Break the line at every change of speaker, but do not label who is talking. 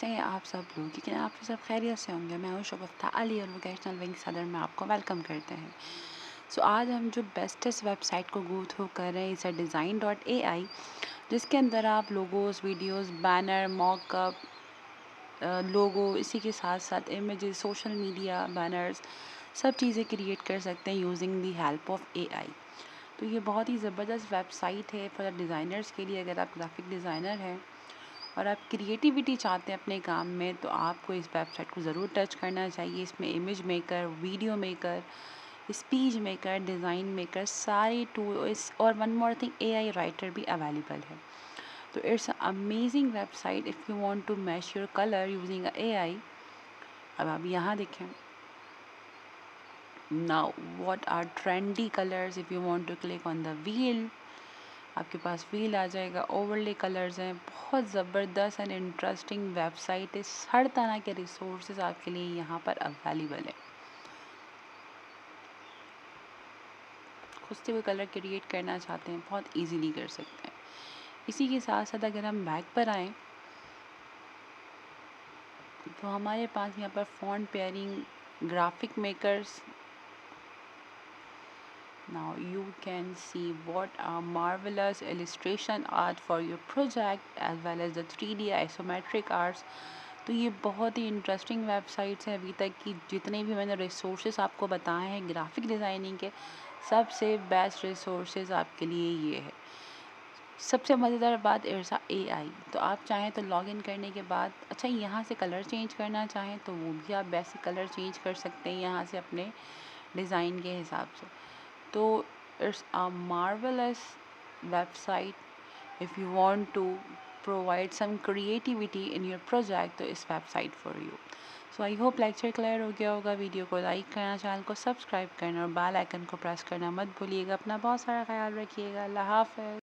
कैसे हैं आप सब लोग? लेकिन आप सब खैरियत से होंगे। मैं हूँ शगुफ्ता अली और वोकेशनल विंग सदर में आपको वेलकम करते हैं। आज हम जो बेस्टेस्ट वेबसाइट को गो थ्रू कर रहे हैं इसे design.ai, जिसके अंदर आप लोगोस, वीडियोस, बैनर, मॉकअप, लोगो, इसी के साथ साथ इमेजेस, सोशल मीडिया, बैनर्स, सब चीज़ें क्रिएट कर सकते हैं using the help of AI. तो ये बहुत ही ज़बरदस्त वेबसाइट है फॉर डिज़ाइनर्स के लिए। अगर आप ग्राफिक डिज़ाइनर हैं और आप क्रिएटिविटी चाहते हैं अपने काम में, तो आपको इस वेबसाइट को ज़रूर टच करना चाहिए। इसमें image maker, video maker, speech maker, design maker, सारे टूल्स और one more thing, AI writer भी अवेलेबल है। तो it's amazing website if you want to match your colour using AI. अब आप यहाँ देखें, now what are trendy colours. If you want to click on the wheel, आपके पास wheel आ जाएगा। ओवरले कलर्स हैं। बहुत ज़बरदस्त एंड इंटरेस्टिंग वेबसाइट है। हर तरह के रिसोर्सेज आपके लिए यहाँ पर अवेलेबल है। खुद से कोई कलर क्रिएट करना चाहते हैं, बहुत इजीली कर सकते हैं। इसी के साथ साथ अगर हम बैक पर आएँ, तो हमारे पास यहाँ पर font pairing, graphic makers. Now you can see what a marvelous illustration art for your project as well as the 3D isometric arts। तो ये बहुत ही इंटरेस्टिंग वेबसाइट्स हैं। अभी तक की जितने भी मैंने रिसोर्सेज आपको बताए हैं ग्राफिक डिज़ाइनिंग के, सबसे बेस्ट रिसोर्सेज आपके लिए ये है। सबसे मज़ेदार बात इर्सा एआई। तो आप चाहें तो लॉगिन करने के बाद, अच्छा यहाँ से कलर चेंज करना चाहें तो वो भी आप बेसिक कलर चेंज कर सकते हैं यहाँ से अपने डिज़ाइन के हिसाब से। तो it's a marvellous website if you want to provide some creativity in your project, तो इस website for you. I hope lecture clear हो गया होगा। वीडियो को लाइक करना, चैनल को सब्सक्राइब करना और बेल आइकन को प्रेस करना मत भूलिएगा। अपना बहुत सारा ख्याल रखिएगा। अल्लाह हाफ़िज़।